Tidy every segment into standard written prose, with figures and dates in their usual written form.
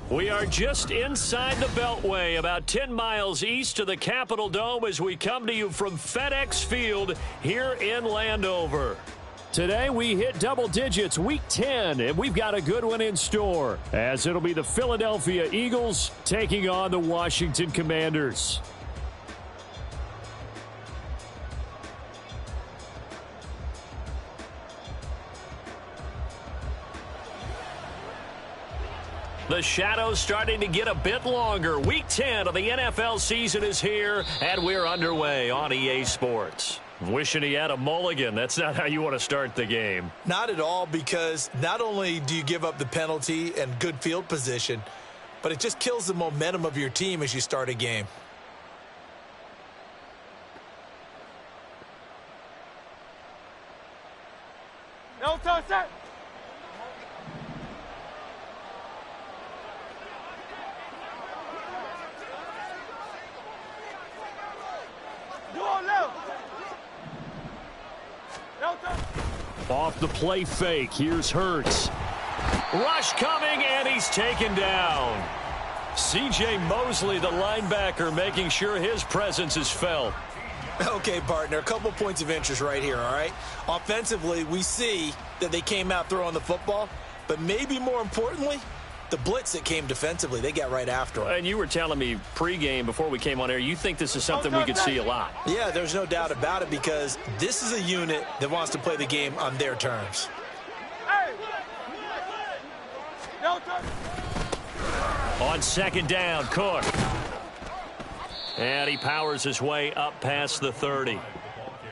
We are just inside the Beltway, about 10 miles east of the Capitol Dome as we come to you from FedEx Field here in Landover. Today we hit double digits, week 10, and we've got a good one in store, as it'll be the Philadelphia Eagles taking on the Washington Commanders. The shadow's starting to get a bit longer. Week 10 of the NFL season is here, and we're underway on EA Sports. Wishing he had a mulligan. That's not how you want to start the game. Not at all, because not only do you give up the penalty and good field position, but it just kills the momentum of your team as you start a game. No, sir. Off the play fake, here's Hurts. Rush coming, and he's taken down. C.J. Mosley, the linebacker, making sure his presence is felt. Okay, partner, a couple points of interest right here, all right? Offensively, we see that they came out throwing the football, but maybe more importantly, the blitz that came defensively, they got right after him. And you were telling me pregame before we came on air, you think this is something we could see a lot. Yeah, there's no doubt about it, because this is a unit that wants to play the game on their terms. On second down, Cook. And he powers his way up past the 30.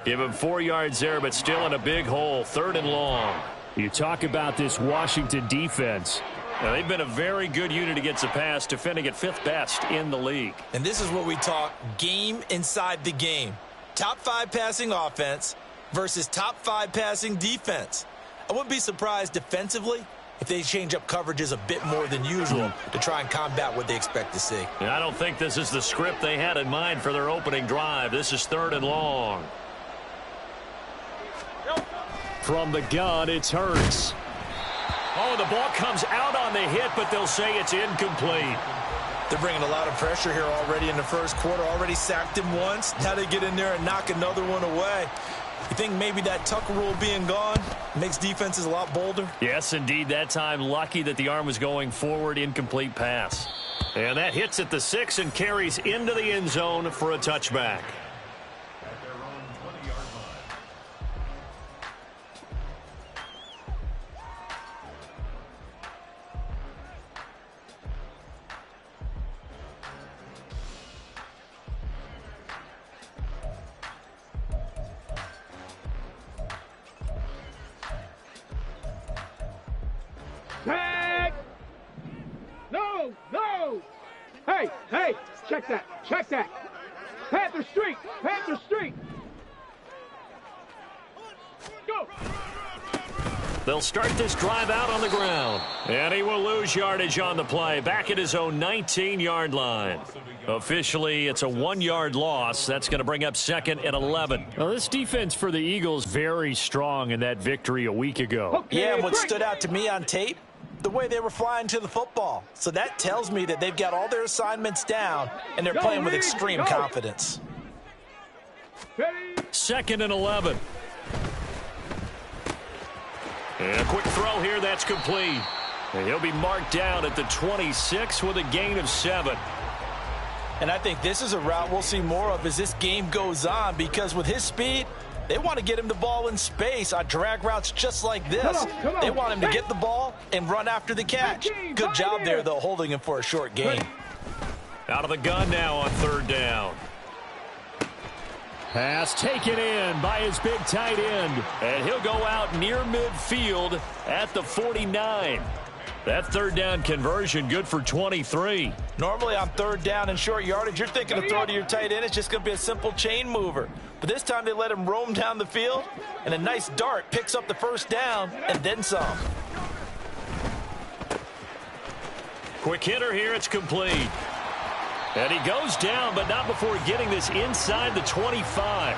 Give him 4 yards there, but still in a big hole, 3rd and long. You talk about this Washington defense. Now, they've been a very good unit against the pass, defending at 5th best in the league. And this is what we talk game inside the game. Top 5 passing offense versus top 5 passing defense. I wouldn't be surprised defensively if they change up coverages a bit more than usual to try and combat what they expect to see. And I don't think this is the script they had in mind for their opening drive. This is 3rd and long. From the gun, it's Hurts. Oh, the ball comes out on the hit, but they'll say it's incomplete. They're bringing a lot of pressure here already in the first quarter. Already sacked him once. Now they get in there and knock another one away. You think maybe that tuck rule being gone makes defenses a lot bolder? Yes, indeed. That time, lucky that the arm was going forward, incomplete pass. And that hits at the 6 and carries into the end zone for a touchback. No! Hey, check that. Panther Street! Go! They'll start this drive out on the ground. And he will lose yardage on the play, back at his own 19-yard line. Officially, it's a 1-yard loss. That's going to bring up 2nd and 11. Well, this defense for the Eagles, very strong in that victory a week ago. Okay, yeah, and what stood out to me on tape, the way they were flying to the football. So that tells me that they've got all their assignments down, and they're playing with extreme confidence. 2nd and 11. And a quick throw here, that's complete. And he'll be marked down at the 26 with a gain of 7. And I think this is a route we'll see more of as this game goes on, because with his speed, they want to get him the ball in space on drag routes just like this. Come on. They want him to get the ball and run after the catch. Good job there, though, holding him for a short gain. Out of the gun now on 3rd down. Pass taken in by his big tight end. And he'll go out near midfield at the 49. That 3rd down conversion good for 23. Normally on 3rd down and short yardage, you're thinking to throw to your tight end. It's just going to be a simple chain mover. But this time they let him roam down the field, and a nice dart picks up the 1st down and then some. Quick hitter here, it's complete. And he goes down, but not before getting this inside the 25.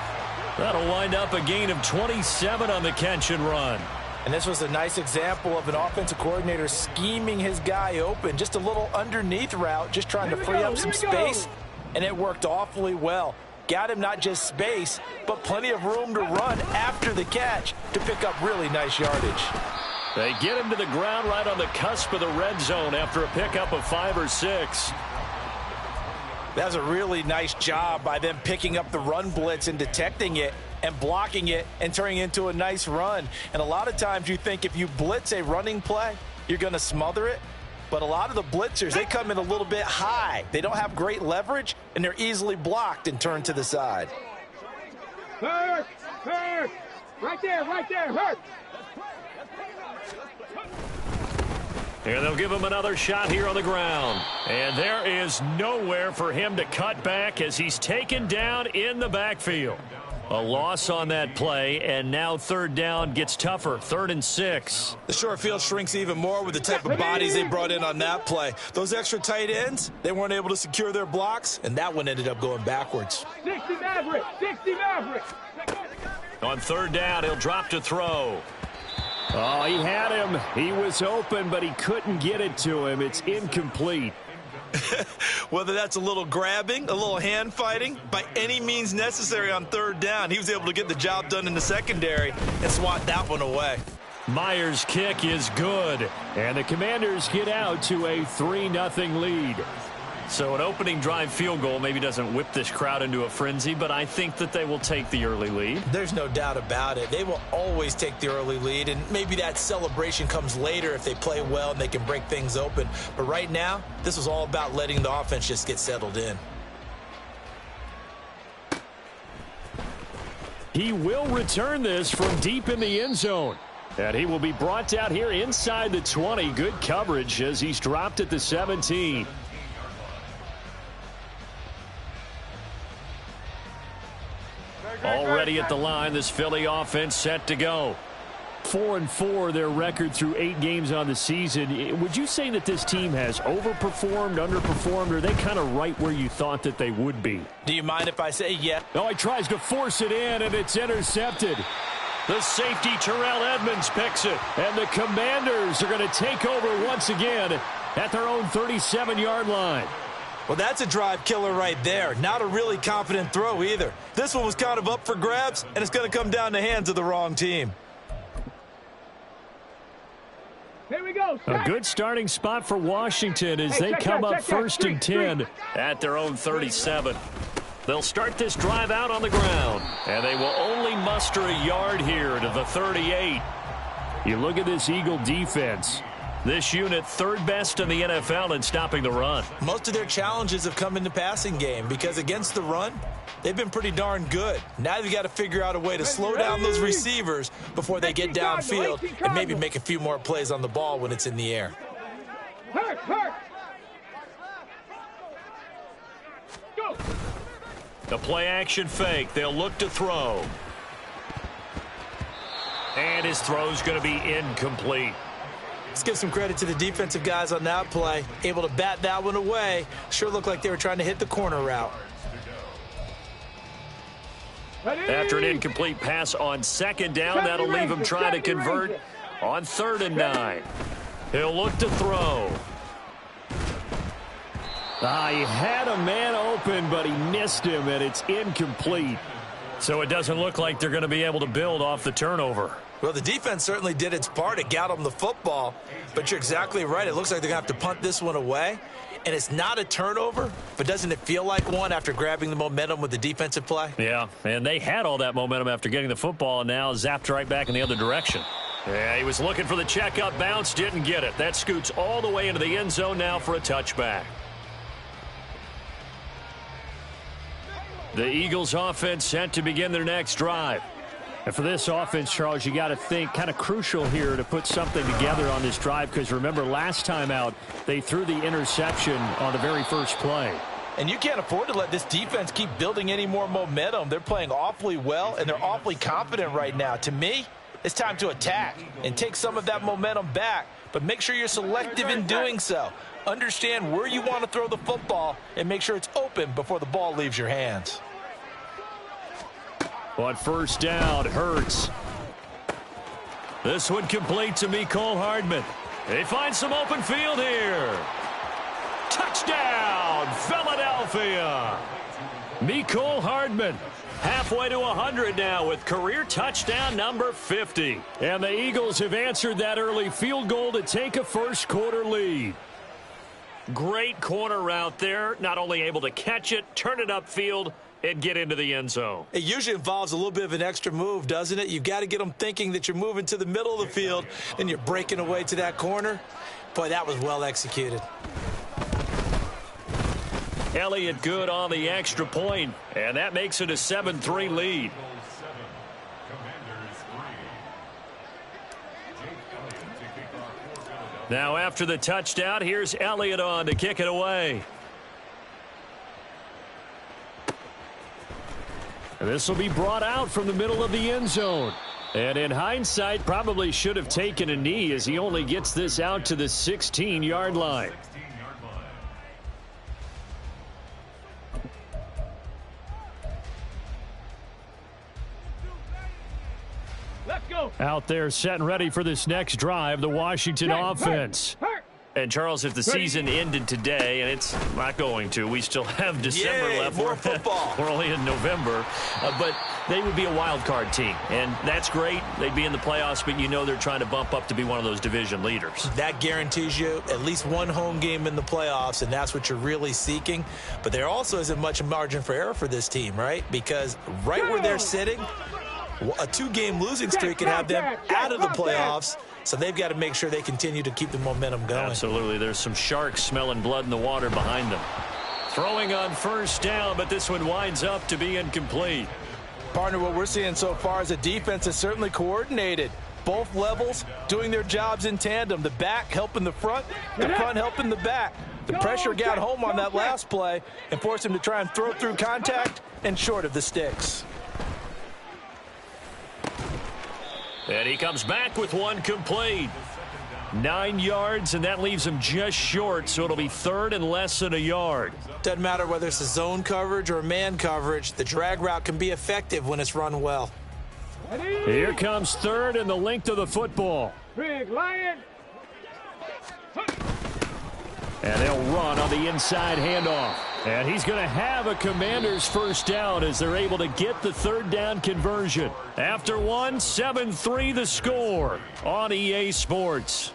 That'll wind up a gain of 27 on the catch and run. And this was a nice example of an offensive coordinator scheming his guy open. Just a little underneath route, just trying to free up some space, and it worked awfully well. Got him not just space, but plenty of room to run after the catch to pick up really nice yardage. They get him to the ground right on the cusp of the red zone after a pickup of 5 or 6. That was a really nice job by them picking up the run blitz and detecting it and blocking it and turning it into a nice run. And a lot of times you think if you blitz a running play, you're going to smother it. But a lot of the blitzers, they come in a little bit high. They don't have great leverage, and they're easily blocked and turned to the side. Hurt! Hurt! Right there, hurt! And they'll give him another shot here on the ground. And there is nowhere for him to cut back as he's taken down in the backfield. A loss on that play, and now third down gets tougher. 3rd and 6. The short field shrinks even more with the type of bodies they brought in on that play. Those extra tight ends, they weren't able to secure their blocks, and that one ended up going backwards. 60 Maverick! 60 Maverick! On 3rd down, he'll drop to throw. Oh, he had him. He was open, but he couldn't get it to him. It's incomplete. Whether that's a little grabbing, a little hand fighting, by any means necessary on 3rd down, he was able to get the job done in the secondary and swat that one away. Myers' kick is good, and the Commanders get out to a 3-0 lead. So an opening drive field goal maybe doesn't whip this crowd into a frenzy, but I think that they will take the early lead. There's no doubt about it. They will always take the early lead, and maybe that celebration comes later if they play well and they can break things open. But right now, this was all about letting the offense just get settled in. He will return this from deep in the end zone. And he will be brought down here inside the 20. Good coverage as he's dropped at the 17. Already at the line, this Philly offense set to go. 4-4, their record through 8 games on the season. Would you say that this team has overperformed, underperformed, or are they kind of right where you thought that they would be? Do you mind if I say yes? No, he tries to force it in, and it's intercepted. The safety, Terrell Edmonds, picks it. And the Commanders are going to take over once again at their own 37-yard line. Well, that's a drive killer right there. Not a really confident throw either. This one was kind of up for grabs, and it's going to come down the hands of the wrong team. Here we go. A good starting spot for Washington as they come up 1st and 10 at their own 37. They'll start this drive out on the ground, and they will only muster a yard here to the 38. You look at this Eagle defense. This unit 3rd best in the NFL in stopping the run. Most of their challenges have come in the passing game because against the run, they've been pretty darn good. Now they've got to figure out a way to slow down those receivers before they get downfield and maybe make a few more plays on the ball when it's in the air. Hurt! Go! The play action fake. They'll look to throw. And his throw's going to be incomplete. Let's give some credit to the defensive guys on that play. Able to bat that one away. Sure looked like they were trying to hit the corner route. After an incomplete pass on 2nd down, that'll leave him trying to convert on 3rd and 9. He'll look to throw. He had a man open, but he missed him, and it's incomplete. So it doesn't look like they're going to be able to build off the turnover. Well, the defense certainly did its part. It got them the football. But you're exactly right. It looks like they're going to have to punt this one away. And it's not a turnover, but doesn't it feel like one after grabbing the momentum with the defensive play? Yeah, and they had all that momentum after getting the football and now zapped right back in the other direction. Yeah, he was looking for the checkup bounce, didn't get it. That scoots all the way into the end zone now for a touchback. The Eagles offense set to begin their next drive. And for this offense, Charles, you got to think kind of crucial here to put something together on this drive because remember last time out they threw the interception on the very first play. And you can't afford to let this defense keep building any more momentum. They're playing awfully well and they're awfully confident right now. To me, it's time to attack and take some of that momentum back, but make sure you're selective in doing so. Understand where you want to throw the football and make sure it's open before the ball leaves your hands. On 1st down, Hurts. This one complete to Mecole Hardman. They find some open field here. Touchdown, Philadelphia. Mecole Hardman halfway to 100 now with career touchdown number 50. And the Eagles have answered that early field goal to take a first quarter lead. Great corner route there. Not only able to catch it, turn it upfield, and get into the end zone. It usually involves a little bit of an extra move, doesn't it? You've got to get them thinking that you're moving to the middle of the field and you're breaking away to that corner. Boy, that was well executed. Elliott good on the extra point, and that makes it a 7-3 lead. Now after the touchdown, here's Elliott on to kick it away. This will be brought out from the middle of the end zone. And in hindsight, probably should have taken a knee as he only gets this out to the 16-yard line. Let's go. Out there set and ready for this next drive, the Washington offense. And, Charles, if the season ended today, and it's not going to, we still have December left. More football. We're only in November. But they would be a wild card team, and that's great. They'd be in the playoffs, but you know they're trying to bump up to be one of those division leaders. That guarantees you at least one home game in the playoffs, and that's what you're really seeking. But there also isn't much margin for error for this team, right? Because right where they're sitting, a 2-game losing streak can have them out of the playoffs. So they've got to make sure they continue to keep the momentum going. Absolutely. There's some sharks smelling blood in the water behind them. Throwing on first down, but this one winds up to be incomplete. Partner, what we're seeing so far is the defense is certainly coordinated. Both levels doing their jobs in tandem. The back helping the front helping the back. The pressure got home on that last play and forced him to try and throw through contact and short of the sticks. And he comes back with one complete. 9 yards, and that leaves him just short, so it'll be third and less than a yard. Doesn't matter whether it's a zone coverage or man coverage. The drag route can be effective when it's run well. Here comes third and the length of the football. Big Lion. And they'll run on the inside handoff. And he's going to have a Commanders first down as they're able to get the third down conversion. After one, 7-3 the score on EA Sports.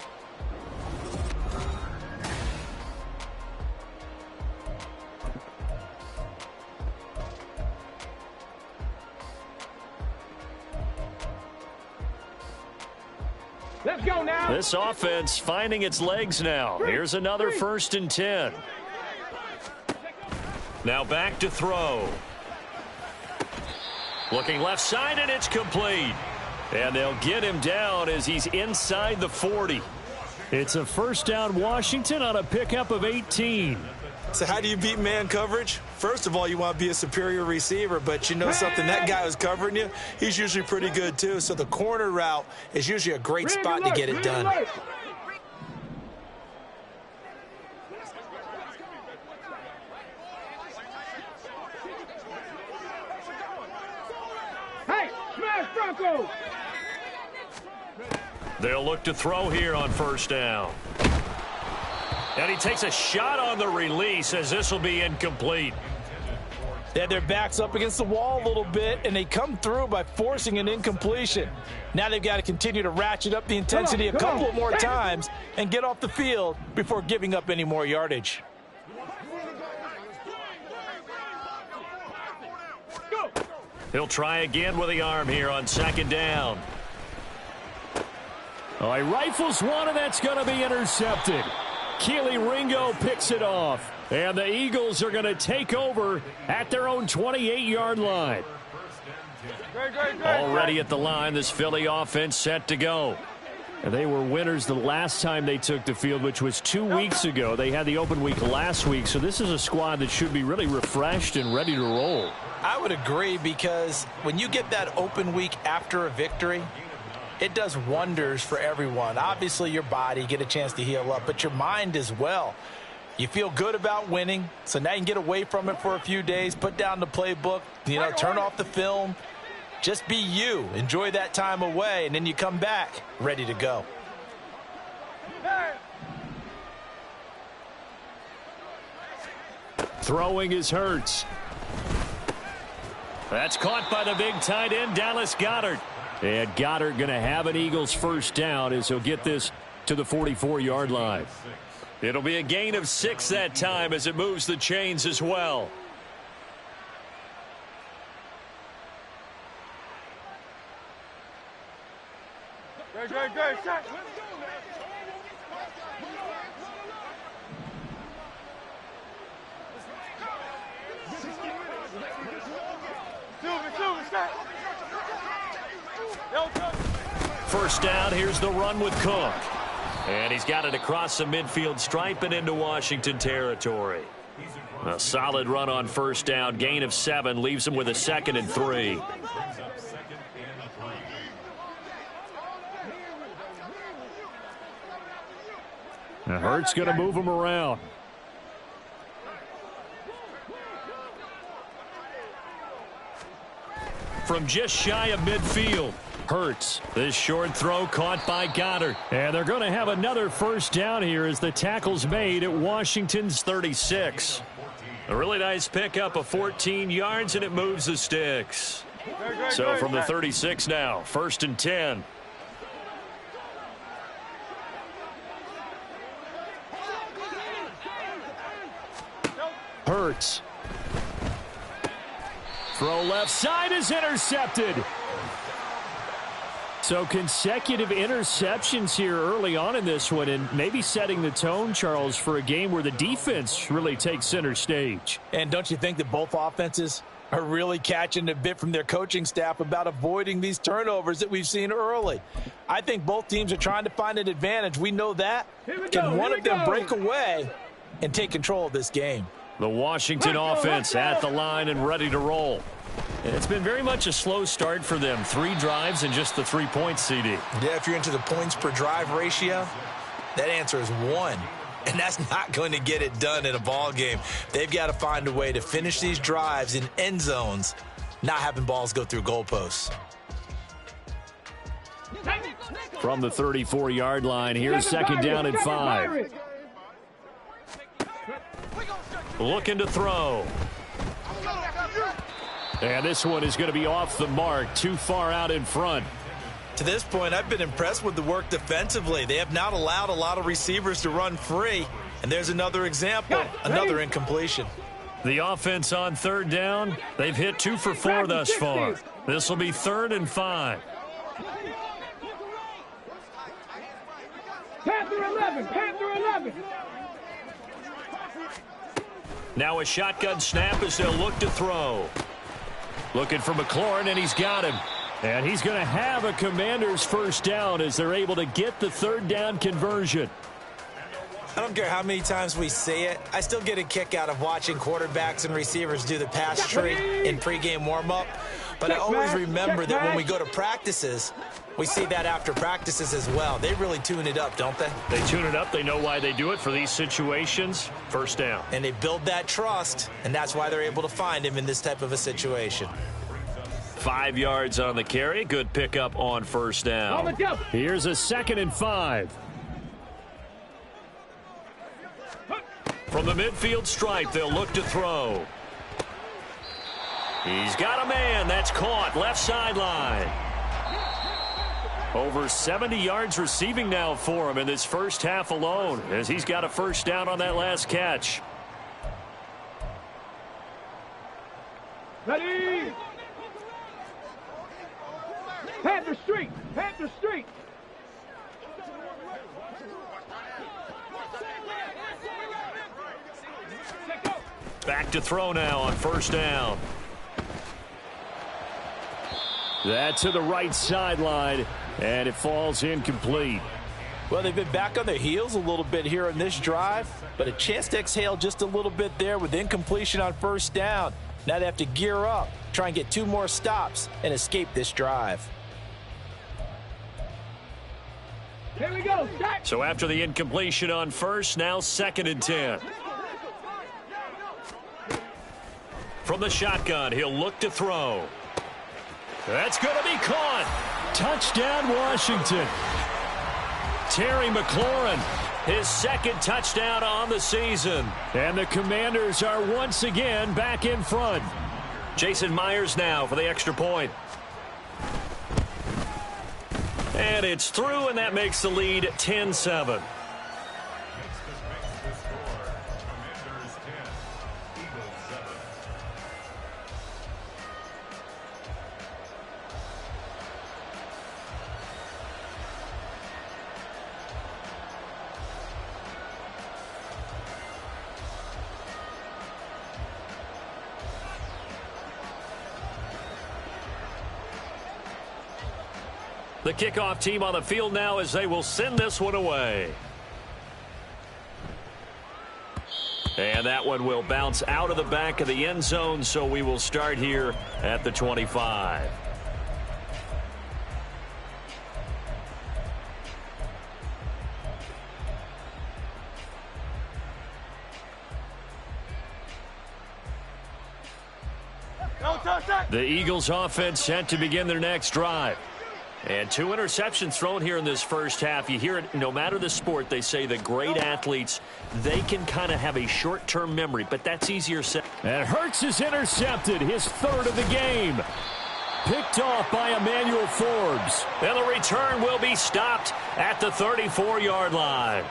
Let's go now. This offense finding its legs now. Here's another 1st and 10. Now back to throw. Looking left side, and it's complete. And they'll get him down as he's inside the 40. It's a first down Washington on a pickup of 18. So how do you beat man coverage? First of all, you want to be a superior receiver, but you know something, that guy who's covering you, he's usually pretty good too. So the corner route is usually a great spot to get it done. Hey, smash Bronco! They'll look to throw here on first down. And he takes a shot on the release as this will be incomplete. They had their backs up against the wall a little bit, and they come through by forcing an incompletion. Now they've got to continue to ratchet up the intensity a couple of more times and get off the field before giving up any more yardage. He'll try again with the arm here on second down. Oh, he rifles one, and that's going to be intercepted. Keely Ringo picks it off. And the Eagles are going to take over at their own 28-yard line. Already at the line, this Philly offense set to go. And they were winners the last time they took the field, which was 2 weeks ago. They had the open week last week, so this is a squad that should be really refreshed and ready to roll. I would agree, because when you get that open week after a victory, it does wonders for everyone. Obviously, your body, get a chance to heal up, but your mind as well. You feel good about winning, so now you can get away from it for a few days, put down the playbook, turn off the film, Just be you. Enjoy that time away, and then you come back ready to go. Throwing is Hurts. That's caught by the big tight end, Dallas Goedert. And Goedert going to have an Eagles first down as he'll get this to the 44-yard line. It'll be a gain of 6 that time as it moves the chains as well. First down, here's the run with Cook. And he's got it across the midfield stripe and into Washington territory. A solid run on first down, gain of 7, leaves him with a 2nd and 3. Now Hurts going to move him around. From just shy of midfield, Hurts. This short throw caught by Goedert. And they're going to have another first down here as the tackle's made at Washington's 36. A really nice pickup of 14 yards, and it moves the sticks. So from the 36 now, 1st and 10. Hurts. Throw left side is intercepted. So consecutive interceptions here early on in this one, and maybe setting the tone, Charles, for a game where the defense really takes center stage. And don't you think that both offenses are really catching a bit from their coaching staff about avoiding these turnovers that we've seen early? I think both teams are trying to find an advantage. We know that. Can one of them break away and take control of this game? The Washington offense at the line and ready to roll. It's been very much a slow start for them. 3 drives and just the 3 points, CD. Yeah, if you're into the points per drive ratio, that answer is 1. And that's not going to get it done in a ball game. They've got to find a way to finish these drives in end zones, not having balls go through goalposts. From the 34-yard line, here's 2nd down and 5. Looking to throw. And this one is going to be off the mark, too far out in front. To this point, I've been impressed with the work defensively. They have not allowed a lot of receivers to run free. And there's another example, another incompletion. The offense on 3rd down, they've hit 2 for 4 thus far. This will be 3rd and 5. Panther 11, Panther 11. Now a shotgun snap as they'll look to throw. Looking for McLaurin, and he's got him. And he's going to have a Commanders first down as they're able to get the 3rd down conversion. I don't care how many times we say it. I still get a kick out of watching quarterbacks and receivers do the pass tree in pregame warm-up. But I always remember that when we go to practices, we see that after practices as well. They really tune it up, don't they? They tune it up. They know why they do it for these situations. First down. And they build that trust, and that's why they're able to find him in this type of a situation. 5 yards on the carry. Good pickup on first down. Here's a 2nd and 5. From the midfield stripe, they'll look to throw. He's got a man. That's caught. Left sideline. Over 70 yards receiving now for him in this first half alone, as he's got a first down on that last catch. Ready. Panther Street, Panther Street. Back to throw now on first down. That's to the right sideline, and it falls incomplete. Well, they've been back on their heels a little bit here in this drive, but a chance to exhale just a little bit there with incompletion on first down. Now they have to gear up, try and get 2 more stops, and escape this drive. Here we go. Start. So after the incompletion on first, now 2nd and 10. From the shotgun, he'll look to throw. That's going to be caught. Touchdown, Washington. Terry McLaurin, his second touchdown on the season. And the Commanders are once again back in front. Jason Myers now for the extra point. And it's through, and that makes the lead 10-7. The kickoff team on the field now as they will send this one away. And that one will bounce out of the back of the end zone, so we will start here at the 25. The Eagles offense set to begin their next drive. And 2 interceptions thrown here in this first half. You hear it no matter the sport. They say the great athletes, they can kind of have a short-term memory, but that's easier said. And Hurts is intercepted, his third of the game. Picked off by Emmanuel Forbes. And the return will be stopped at the 34-yard line.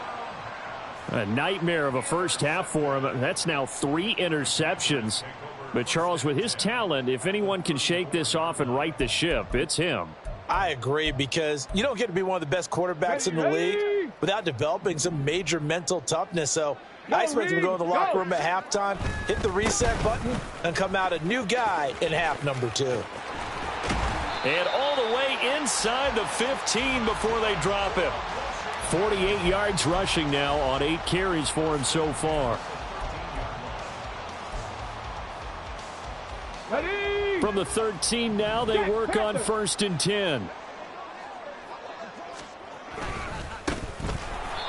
A nightmare of a first half for him. That's now 3 interceptions. But Charles, with his talent, if anyone can shake this off and right the ship, it's him. I agree, because you don't get to be one of the best quarterbacks in the league without developing some major mental toughness. So I expect him to go in the locker room at halftime, hit the reset button, and come out a new guy in half number 2. And all the way inside the 15 before they drop him. 48 yards rushing now on 8 carries for him so far. From the 13 now, they work on 1st and 10.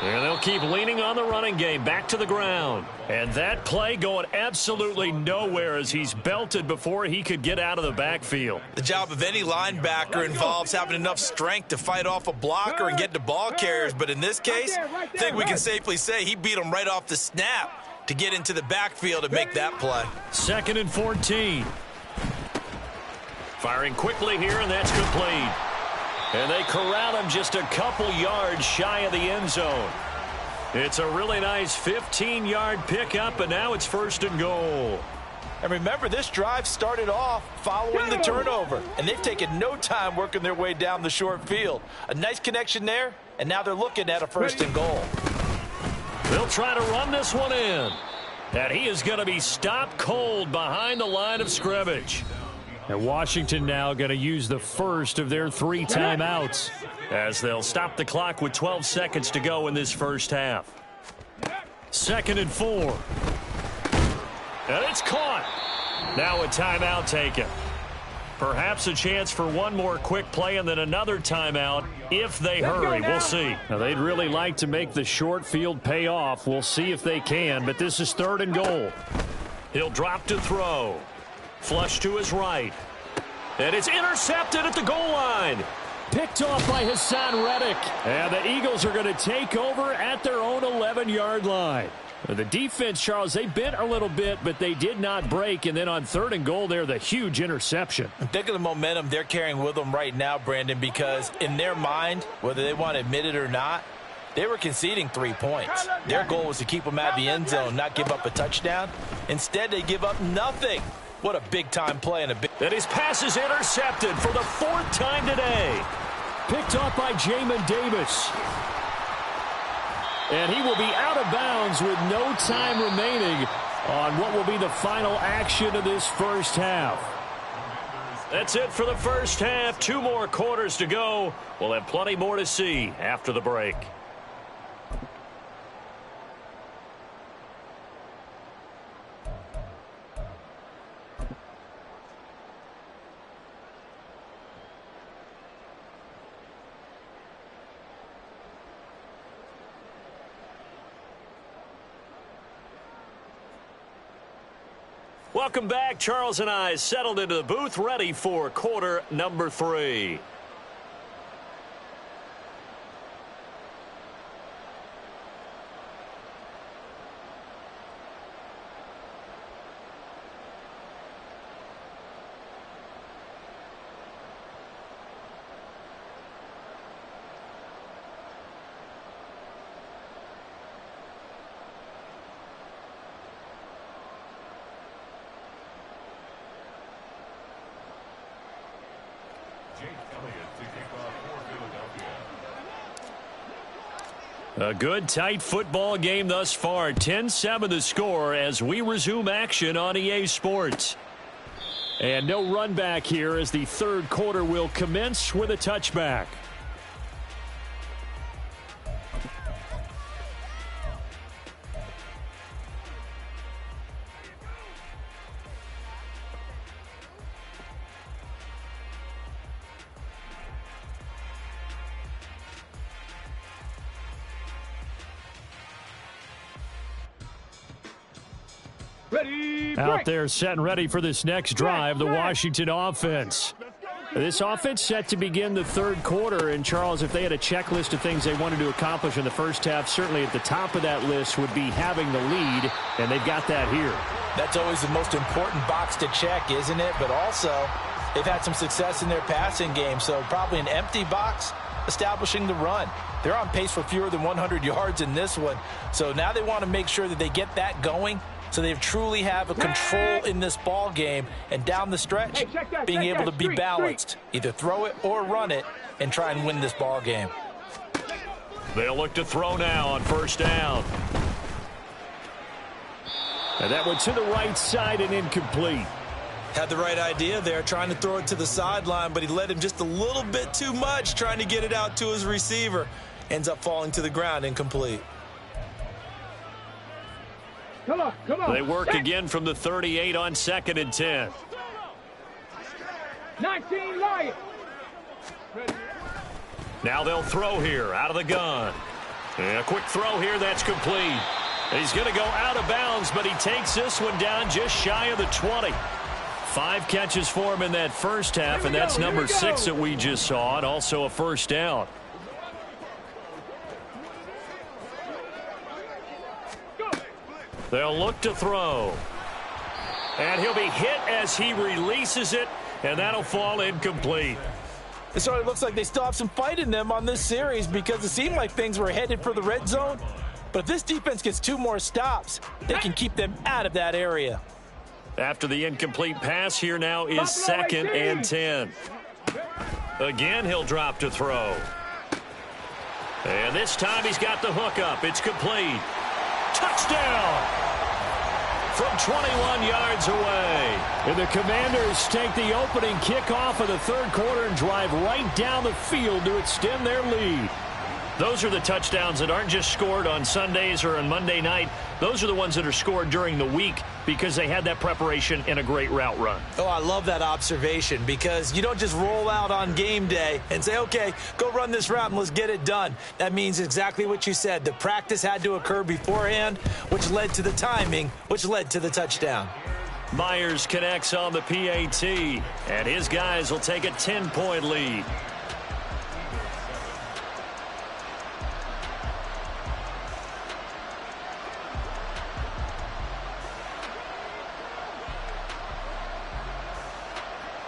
And they'll keep leaning on the running game, back to the ground. And that play going absolutely nowhere as he's belted before he could get out of the backfield. The job of any linebacker involves having enough strength to fight off a blocker and get to ball carriers. But in this case, I think we can safely say he beat him right off the snap to get into the backfield and make that play. 2nd and 14. Firing quickly here, and that's complete. And they corral him just a couple yards shy of the end zone. It's a really nice 15-yard pickup, and now it's 1st and goal. And remember, this drive started off following the turnover, and they've taken no time working their way down the short field. A nice connection there, and now they're looking at a 1st and goal. They'll try to run this one in. And he is going to be stopped cold behind the line of scrimmage. And Washington now going to use the first of their 3 timeouts as they'll stop the clock with 12 seconds to go in this first half. 2nd and 4. And it's caught. Now a timeout taken. Perhaps a chance for one more quick play and then another timeout if they hurry. We'll see. Now, they'd really like to make the short field pay off. We'll see if they can, but this is 3rd and goal. He'll drop to throw. Flush to his right. And it's intercepted at the goal line. Picked off by Hassan Reddick. And the Eagles are going to take over at their own 11-yard line. The defense, Charles, they bent a little bit, but they did not break. And then on 3rd and goal there, the huge interception. Think of the momentum they're carrying with them right now, Brandon, because in their mind, whether they want to admit it or not, they were conceding 3 points. Their goal was to keep them out of the end zone, not give up a touchdown. Instead, they give up nothing. What a big-time play. And his pass is intercepted for the 4th time today. Picked off by Jamin Davis. And he will be out of bounds with no time remaining on what will be the final action of this first half. That's it for the first half. 2 more quarters to go. We'll have plenty more to see after the break. Welcome back. Charles and I settled into the booth, ready for quarter number 3. A good, tight football game thus far. 10-7 the score as we resume action on EA Sports. And no run back here as the third quarter will commence with a touchback. Out there set and ready for this next drive, the Washington offense. This offense set to begin the third quarter. And, Charles, if they had a checklist of things they wanted to accomplish in the first half, certainly at the top of that list would be having the lead, and they've got that here. That's always the most important box to check, isn't it? But also, they've had some success in their passing game, so probably an empty box establishing the run. They're on pace for fewer than 100 yards in this one, so now they want to make sure that they get that going, so they truly have a control in this ball game, and down the stretch, being able to be balanced, either throw it or run it, and try and win this ball game. They'll look to throw now on first down. And that one to the right side and incomplete. Had the right idea there, trying to throw it to the sideline, but he led him just a little bit too much, trying to get it out to his receiver. Ends up falling to the ground, incomplete. Come on. They work again from the 38 on 2nd and 10. 19 Lions. Now they'll throw here out of the gun. And a quick throw here, that's complete. He's going to go out of bounds, but he takes this one down just shy of the 20. 5 catches for him in that first half, and that's number 6 that we just saw, and also a first down. They'll look to throw. And he'll be hit as he releases it, and that'll fall incomplete. It sort of looks like they still have some fight in them on this series because it seemed like things were headed for the red zone. But if this defense gets 2 more stops, they can keep them out of that area. After the incomplete pass, here now is 2nd and 10. Again, he'll drop to throw. And this time he's got the hook up. It's complete. Touchdown! From 21 yards away. And the Commanders take the opening kickoff of the third quarter and drive right down the field to extend their lead. Those are the touchdowns that aren't just scored on Sundays or on Monday night. Those are the ones that are scored during the week because they had that preparation and a great route run. Oh, I love that observation because you don't just roll out on game day and say, okay, go run this route and let's get it done. That means exactly what you said. The practice had to occur beforehand, which led to the timing, which led to the touchdown. Myers connects on the PAT, and his guys will take a 10-point lead.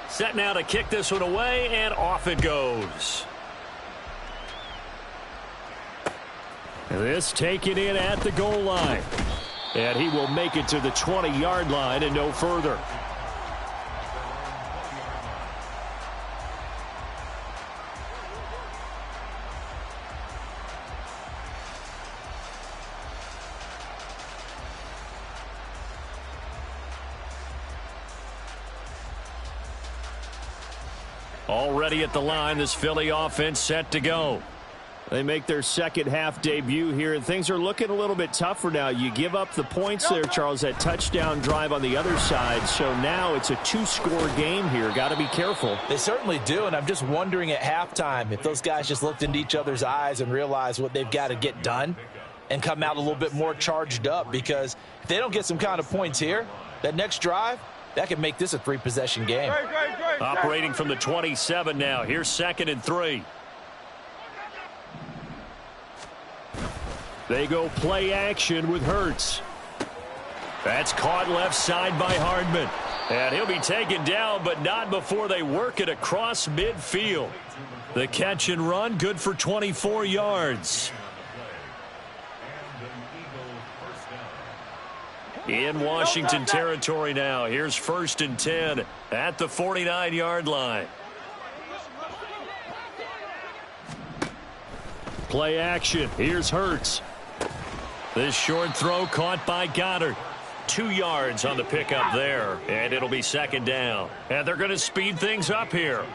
Set now to kick this one away, and off it goes. This taken in at the goal line. And he will make it to the 20-yard line and no further. Already at the line, this Philly offense set to go. They make their second half debut here, and things are looking a little bit tougher now. You give up the points there, Charles, that touchdown drive on the other side. So now it's a 2-score game here. Got to be careful. They certainly do, and I'm just wondering at halftime if those guys just looked into each other's eyes and realized what they've got to get done and come out a little bit more charged up, because if they don't get some kind of points here, That next drive, that could make this a 3-possession game. Operating from the 27 now. Here's 2nd and 3. They go play action with Hurts. That's caught left side by Hardman. And he'll be taken down, but not before they work it across midfield. The catch and run, good for 24 yards. In Washington territory now. Here's 1st and 10 at the 49-yard line. Play action. Here's Hurts. This short throw caught by Gator. 2 yards on the pickup there, and it'll be 2nd down. And they're going to speed things up here.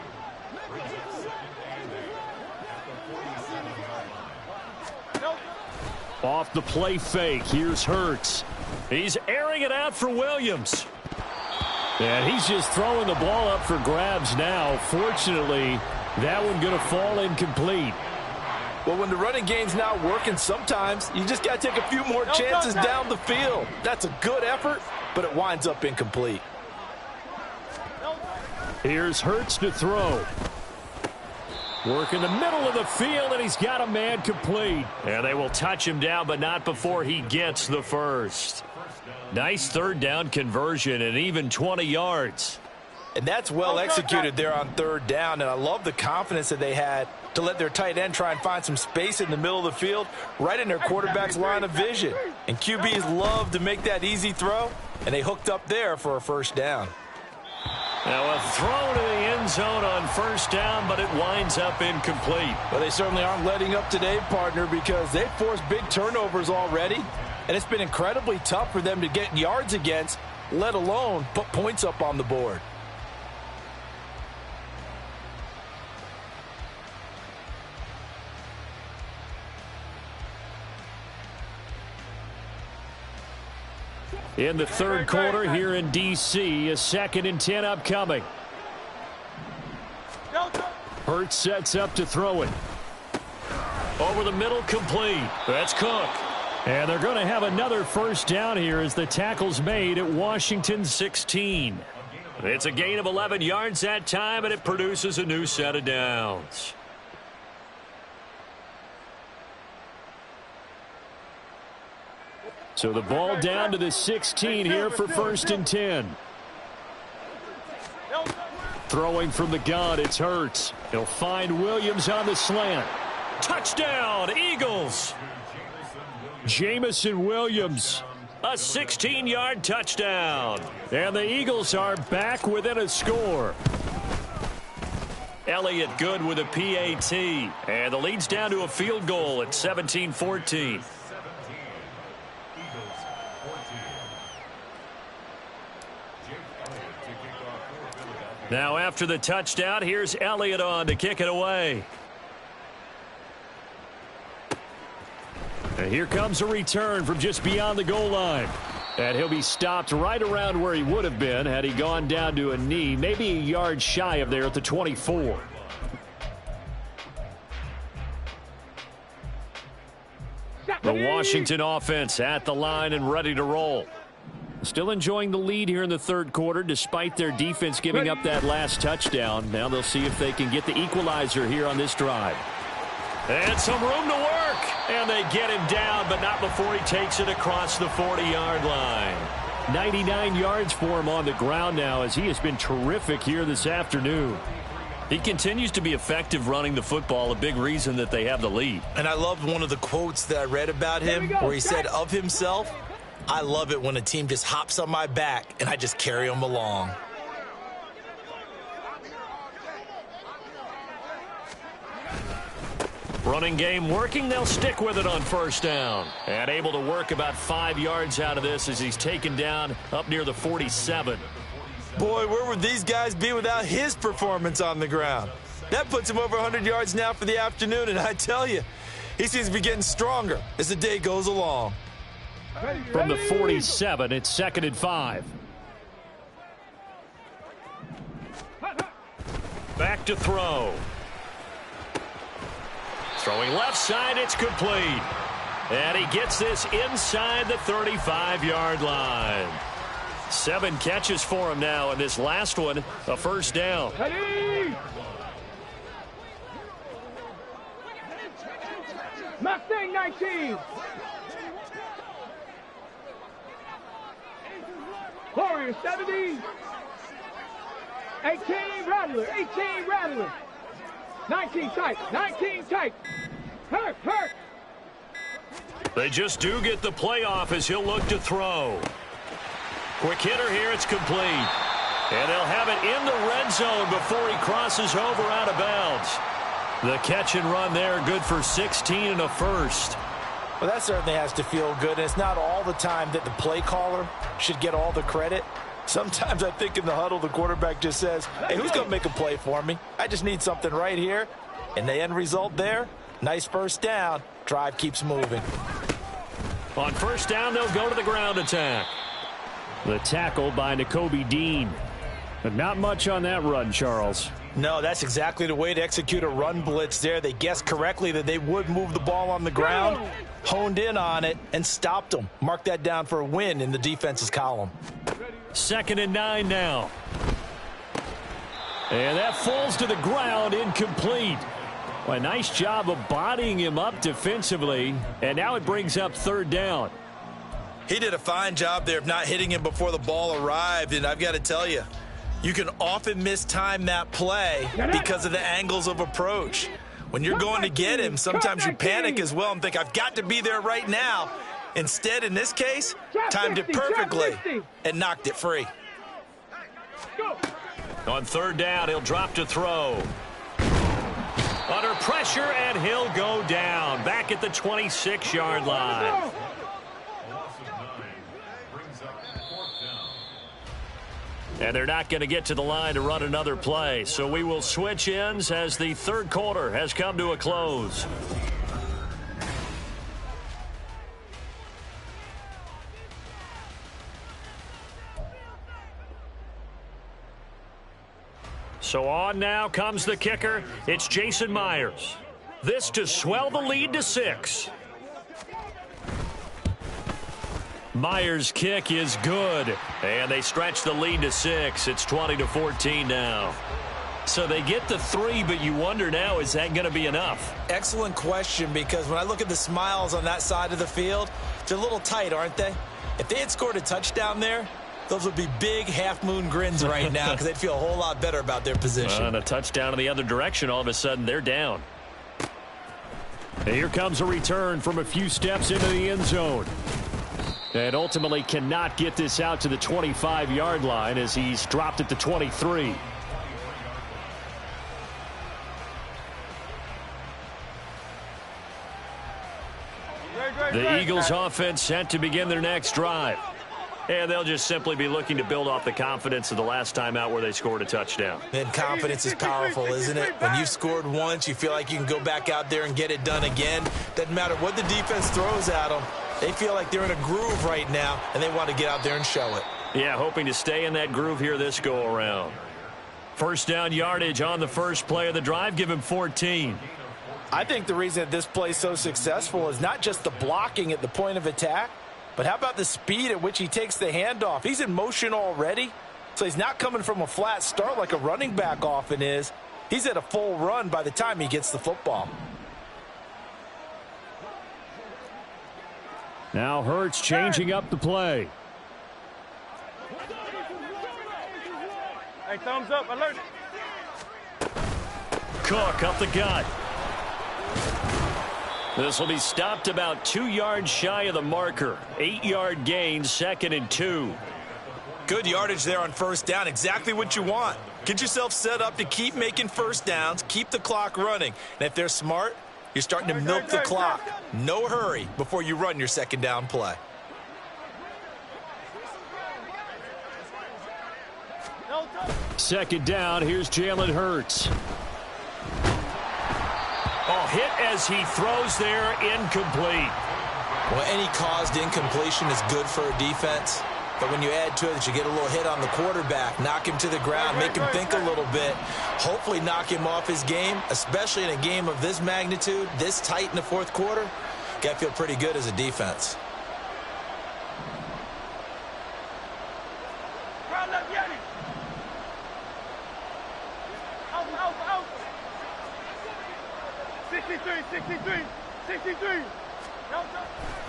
Off the play fake, here's Hurts. He's airing it out for Williams. And he's just throwing the ball up for grabs now. Fortunately, that one going to fall incomplete. Well, when the running game's not working, sometimes you just got to take a few more chances down the field. That's a good effort, but it winds up incomplete. Here's Hurts to throw. Work in the middle of the field, and he's got a man complete. And they will touch him down, but not before he gets the first. Nice 3rd down conversion and even 20 yards. And that's well executed there on 3rd down, and I love the confidence that they had to let their tight end try and find some space in the middle of the field, right in their quarterback's line of vision. And QBs love to make that easy throw, and they hooked up there for a 1st down. Now a throw to the end zone on 1st down, but it winds up incomplete. Well, they certainly aren't letting up today, partner, because they've forced big turnovers already, and it's been incredibly tough for them to get yards against, let alone put points up on the board. In the 3rd quarter here in D.C., a 2nd and 10 upcoming. Hurts sets up to throw it. Over the middle, complete. That's Cook. And they're going to have another 1st down here as the tackle's made at Washington 16. It's a gain of 11 yards that time, and it produces a new set of downs. So the ball down to the 16 here for 1st and 10. Throwing from the gun, it's Hurts. He'll find Williams on the slant. Touchdown, Eagles! Jamison Williams, a 16-yard touchdown. And the Eagles are back within a score. Elliott good with a PAT. And the lead's down to a field goal at 17-14. Now after the touchdown, here's Elliott on to kick it away. And here comes a return from just beyond the goal line. And he'll be stopped right around where he would have been had he gone down to a knee, maybe a yard shy of there at the 24. The Washington offense at the line and ready to roll. Still enjoying the lead here in the 3rd quarter despite their defense giving up that last touchdown. Now they'll see if they can get the equalizer here on this drive. And some room to work. And they get him down, but not before he takes it across the 40-yard line. 99 yards for him on the ground now as he has been terrific here this afternoon. He continues to be effective running the football, a big reason that they have the lead. And I loved one of the quotes that I read about him where he said of himself, "I love it when a team just hops on my back and I just carry them along." Running game working. They'll stick with it on 1st down. And able to work about 5 yards out of this as he's taken down up near the 47. Boy, where would these guys be without his performance on the ground? That puts him over 100 yards now for the afternoon, and I tell you, he seems to be getting stronger as the day goes along. From the 47, it's 2nd and 5. Back to throw. Throwing left side, it's complete. And he gets this inside the 35-yard line. 7 catches for him now, and this last one, a first down. Ready? Mustang 19. Warrior 70. 18 Rattler. 18 Rattler. 19 tight. 19 tight. Hurt. They just do get the playoff as he'll look to throw. Quick hitter here, it's complete. And they'll have it in the red zone before he crosses over out of bounds. The catch and run there, good for 16 and a first. Well, that certainly has to feel good. And it's not all the time that the play caller should get all the credit. Sometimes I think in the huddle, the quarterback just says, hey, who's going to make a play for me? I just need something right here. And the end result there, nice first down. Drive keeps moving. On first down, they'll go to the ground attack. The tackle by Nakobe Dean. But not much on that run, Charles. No, that's exactly the way to execute a run blitz there. They guessed correctly that they would move the ball on the ground, honed in on it, and stopped them. Mark that down for a win in the defense's column. 2nd and 9 now. And that falls to the ground, incomplete. Well, a nice job of bodying him up defensively, and now it brings up 3rd down. He did a fine job there of not hitting him before the ball arrived, and I've got to tell you, you can often mistime that play because of the angles of approach. When you're going to get him, sometimes you panic as well and think, I've got to be there right now. Instead, in this case, timed it perfectly and knocked it free. On 3rd down, he'll drop to throw. Under pressure, and he'll go down. Back at the 26-yard line. And they're not going to get to the line to run another play. So we will switch ends as the 3rd quarter has come to a close. So on now comes the kicker. It's Jason Myers. This to swell the lead to 6. Myers' kick is good, and they stretch the lead to 6. It's 20-14 now. So they get the 3, but you wonder now, is that going to be enough? Excellent question, because when I look at the smiles on that side of the field, they're a little tight, aren't they? If they had scored a touchdown there, those would be big half-moon grins right now because they'd feel a whole lot better about their position. And a touchdown in the other direction, all of a sudden they're down. And here comes a return from a few steps into the end zone. And ultimately cannot get this out to the 25-yard line as he's dropped at the 23. The Eagles offense set to begin their next drive. And they'll just simply be looking to build off the confidence of the last time out where they scored a touchdown. And confidence is powerful, isn't it? When you've scored once, you feel like you can go back out there and get it done again. Doesn't matter what the defense throws at them. They feel like they're in a groove right now, and they want to get out there and show it. Yeah, hoping to stay in that groove here this go-around. First down yardage on the first play of the drive. Give him 14. I think the reason that this play is so successful is not just the blocking at the point of attack, but how about the speed at which he takes the handoff? He's in motion already, so he's not coming from a flat start like a running back often is. He's at a full run by the time he gets the football. Now Hurts changing up the play. Hey, thumbs up, alert. Cook up the gut. This will be stopped about 2 yards shy of the marker. 8-yard gain, 2nd and 2. Good yardage there on first down. Exactly what you want. Get yourself set up to keep making first downs, keep the clock running. And if they're smart, you're starting to milk the clock. No hurry before you run your second down play. Second down, here's Jalen Hurts. Oh, hit as he throws there, incomplete. Well, any caused incompletion is good for a defense. But when you add to it that you get a little hit on the quarterback, knock him to the ground, make him think a little bit, hopefully knock him off his game, especially in a game of this magnitude, this tight in the fourth quarter, got to feel pretty good as a defense. 63.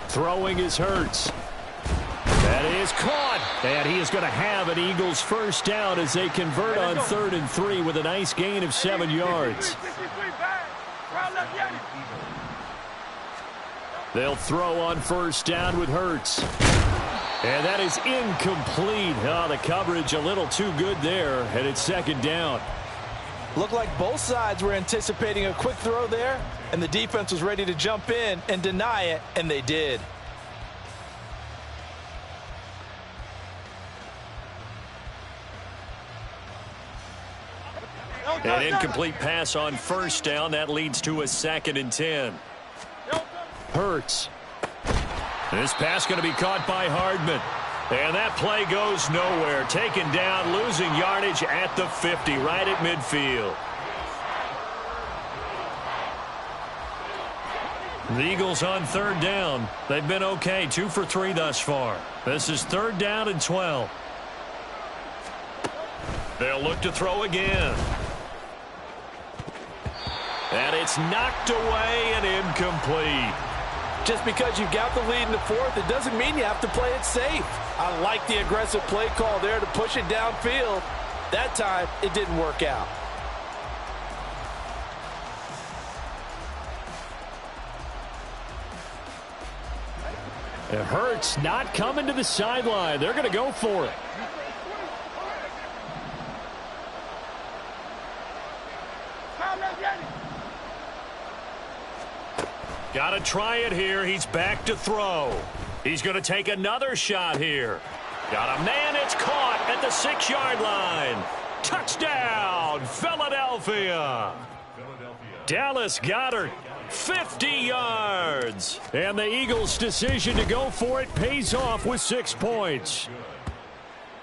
Throwing is Hurts. That is caught. And he is going to have an Eagles first down as they convert on 3rd and 3 with a nice gain of 7 yards. They'll throw on first down with Hurts. And that is incomplete. Oh, the coverage a little too good there, and it's 2nd down. Looked like both sides were anticipating a quick throw there, and the defense was ready to jump in and deny it, and they did. An incomplete pass on first down. That leads to a 2nd and 10. Hurts. This pass going to be caught by Hardman. And that play goes nowhere. Taken down, losing yardage at the 50, right at midfield. The Eagles on 3rd down. They've been okay, 2 for 3 thus far. This is 3rd down and 12. They'll look to throw again. And it's knocked away and incomplete. Just because you've got the lead in the 4th, it doesn't mean you have to play it safe. I like the aggressive play call there to push it downfield. That time, it didn't work out. It hurts not coming to the sideline. They're going to go for it. Got to try it here. He's back to throw. He's going to take another shot here. Got a man. It's caught at the 6-yard line. Touchdown, Philadelphia. Dallas Goedert, 50 yards. And the Eagles' decision to go for it pays off with 6 points.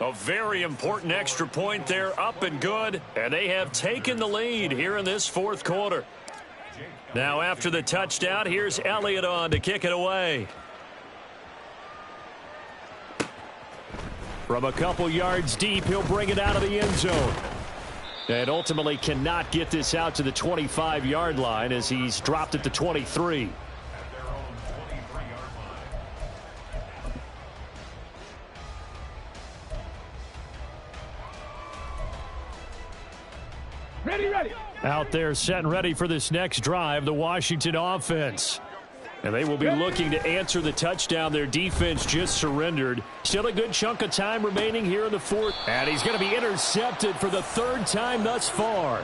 A very important extra point there, up and good. And they have taken the lead here in this 4th quarter. Now after the touchdown, here's Elliott on to kick it away. From a couple yards deep, he'll bring it out of the end zone. And ultimately cannot get this out to the 25-yard line as he's dropped at the 23. Ready. Out there set and ready for this next drive, the Washington offense. And they will be looking to answer the touchdown their defense just surrendered. Still a good chunk of time remaining here in the 4th. And he's going to be intercepted for the 3rd time thus far.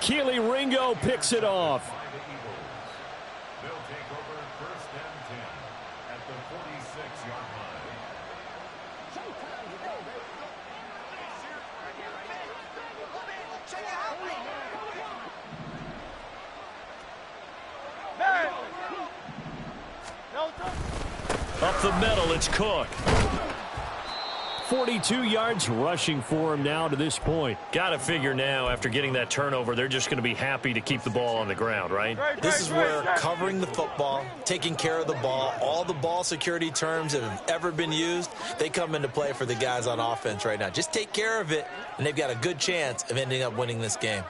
Keely Ringo picks it off. They'll take over 1st and 10 at the 46-yard line. Up the middle, it's Cook. 42 yards rushing for him now to this point. Got to figure now, after getting that turnover, they're just going to be happy to keep the ball on the ground, right? This is where covering the football, taking care of the ball, all the ball security terms that have ever been used, they come into play for the guys on offense right now. Just take care of it, and they've got a good chance of ending up winning this game.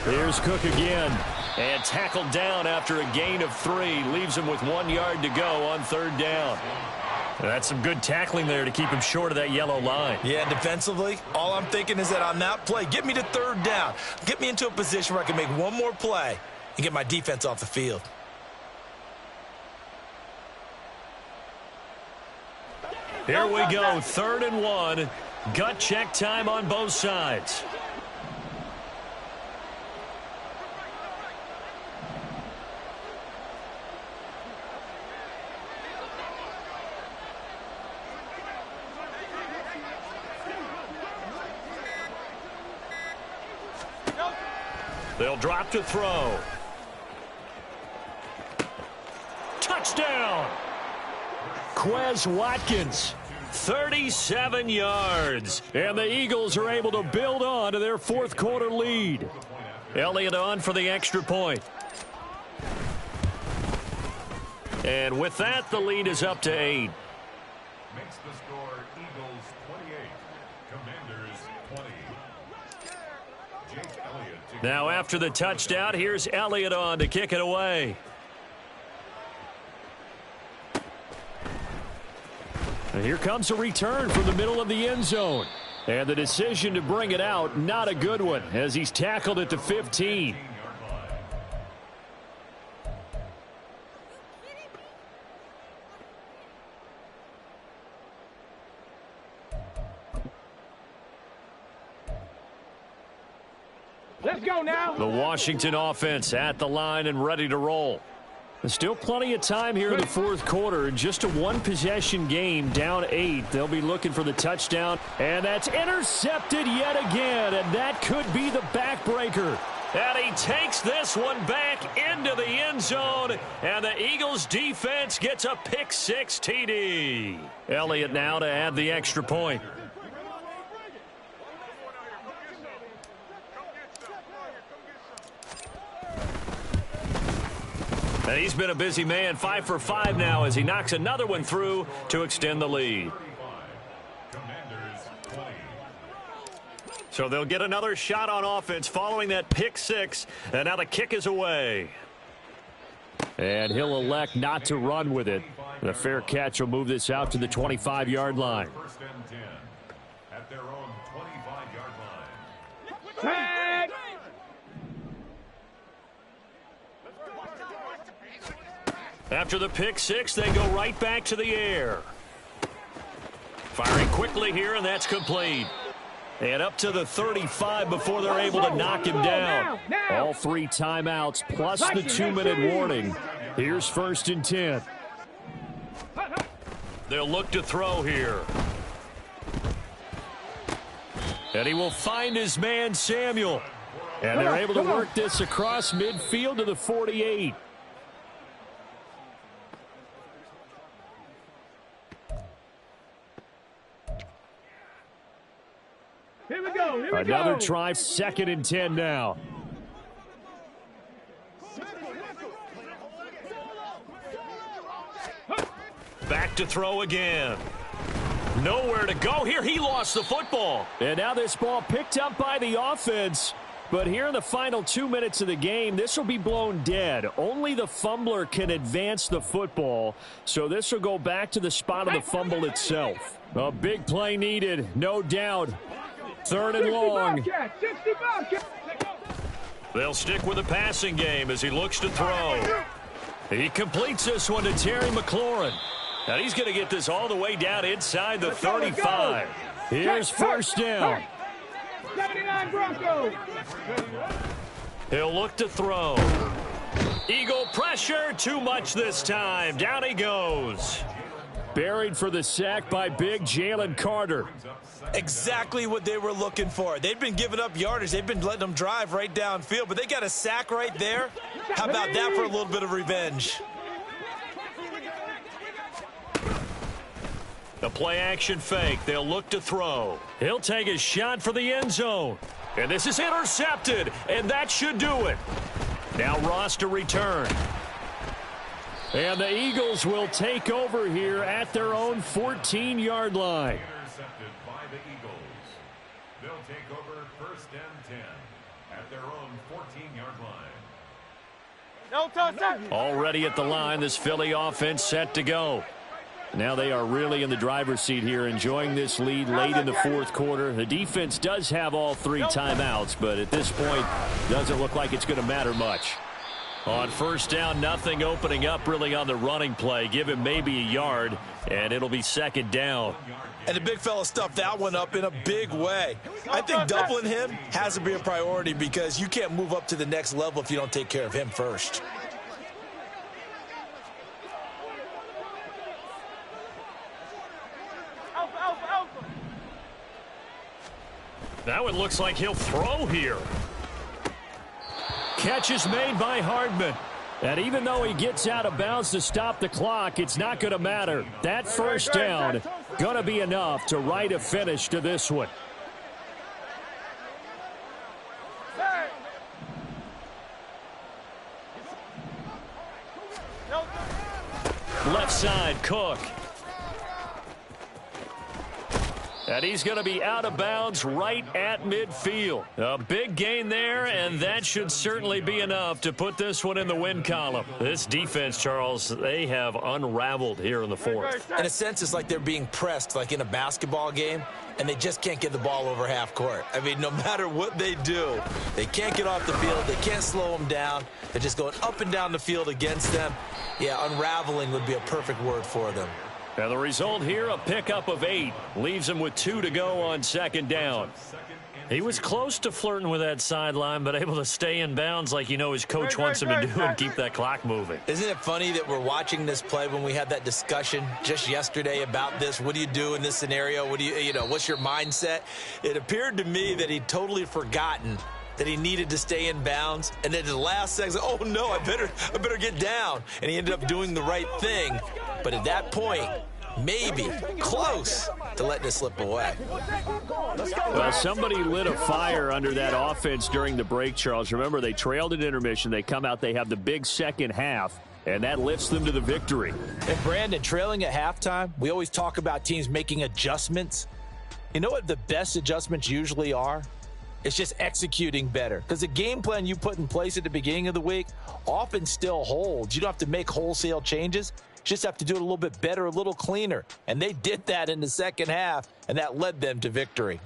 Here's Cook again. And tackled down after a gain of 3. Leaves him with 1 yard to go on 3rd down. That's some good tackling there to keep him short of that yellow line. Yeah, defensively, all I'm thinking is that on that play, get me to 3rd down. Get me into a position where I can make one more play and get my defense off the field. Here we go, 3rd and 1. Gut check time on both sides. They'll drop to throw. Touchdown! Quez Watkins, 37 yards. And the Eagles are able to build on to their 4th quarter lead. Elliott on for the extra point. And with that, the lead is up to 8. Makes the score Now after the touchdown, here's Elliott on to kick it away. And here comes a return from the middle of the end zone. And the decision to bring it out, not a good one, as he's tackled at the 15. Let's go now. The Washington offense at the line and ready to roll. There's still plenty of time here in the fourth quarter. Just a one-possession game, down 8. They'll be looking for the touchdown. And that's intercepted yet again. And that could be the backbreaker. And he takes this one back into the end zone. And the Eagles defense gets a pick-6 TD. Elliott now to add the extra point. And he's been a busy man, 5 for 5 now as he knocks another one through to extend the lead. So they'll get another shot on offense following that pick-6, and now the kick is away. And he'll elect not to run with it. The fair catch will move this out to the 25-yard line. First and 10 at their own 25-yard line. Tag. After the pick-6, they go right back to the air. Firing quickly here, and that's complete. And up to the 35 before they're able to knock him down. All 3 timeouts plus the 2-minute warning. Here's 1st and 10. They'll look to throw here. And he will find his man, Samuel. And they're able to work this across midfield to the 48. Here we go. Here we Another go. try, 2nd and 10 now. Back to throw again. Nowhere to go here. He lost the football. And now this ball picked up by the offense. But here in the final 2 minutes of the game, this will be blown dead. Only the fumbler can advance the football. So this will go back to the spot of the fumble itself. A big play needed, no doubt. 3rd and long. They'll stick with the passing game as he looks to throw. He completes this one to Terry McLaurin. And he's going to get this all the way down inside the 35. Here's 1st down. 79 Broncos. He'll look to throw. Eagle pressure, too much this time. Down he goes. Buried for the sack by big Jalen Carter. Exactly what they were looking for. They've been giving up yardage. They've been letting them drive right downfield, but they got a sack right there. How about that for a little bit of revenge? The play-action fake. They'll look to throw. He'll take a shot for the end zone. And this is intercepted, and that should do it. Now Ross to return. And the Eagles will take over here at their own 14-yard line. Intercepted by the Eagles. They'll take over 1st and 10 at their own 14-yard line. No touchdown. Already at the line, this Philly offense set to go. Now they are really in the driver's seat here, enjoying this lead late in the fourth quarter. The defense does have all 3 timeouts, but at this point, doesn't look like it's going to matter much. On 1st down, nothing opening up really on the running play. Give him maybe a yard, and it'll be 2nd down. And the big fella stuffed that one up in a big way. I think doubling him has to be a priority because you can't move up to the next level if you don't take care of him first. Now it looks like he'll throw here. Catch is made by Hardman. And even though he gets out of bounds to stop the clock, it's not going to matter. That 1st down going to be enough to write a finish to this one. Left side, Cook. And he's going to be out of bounds right at midfield. A big gain there, and that should certainly be enough to put this one in the win column. This defense, Charles, they have unraveled here in the fourth. In a sense, it's like they're being pressed like in a basketball game, and they just can't get the ball over half court. I mean, no matter what they do, they can't get off the field. They can't slow them down. They're just going up and down the field against them. Yeah, unraveling would be a perfect word for them. And the result here, a pickup of 8. Leaves him with 2 to go on second down. He was close to flirting with that sideline, but able to stay in bounds like his coach wants him to do and keep that clock moving. Isn't it funny that we're watching this play when we had that discussion just yesterday about this? What do you do in this scenario? What do what's your mindset? It appeared to me that he'd totally forgotten that he needed to stay in bounds, and then at the last second, oh no, I better get down. And he ended up doing the right thing. But at that point, maybe close to letting it slip away. Well, somebody lit a fire under that offense during the break, Charles. Remember, they trailed at intermission. They come out, they have the big second half, and that lifts them to the victory. And Brandon, trailing at halftime, we always talk about teams making adjustments. You know what the best adjustments usually are? It's just executing better. Because the game plan you put in place at the beginning of the week often still holds. You don't have to make wholesale changes. You just have to do it a little bit better, a little cleaner. And they did that in the second half, and that led them to victory.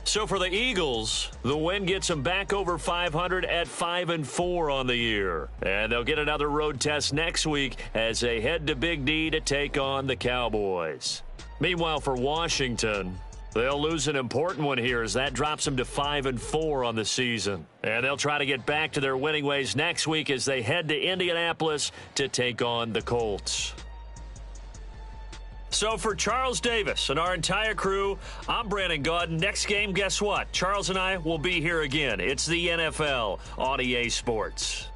So for the Eagles, the win gets them back over 500 at 5-4 on the year. And they'll get another road test next week as they head to Big D to take on the Cowboys. Meanwhile, for Washington, they'll lose an important one here as that drops them to 5-4 on the season. And they'll try to get back to their winning ways next week as they head to Indianapolis to take on the Colts. So for Charles Davis and our entire crew, I'm Brandon Gaudin. Next game, guess what? Charles and I will be here again. It's the NFL on EA Sports.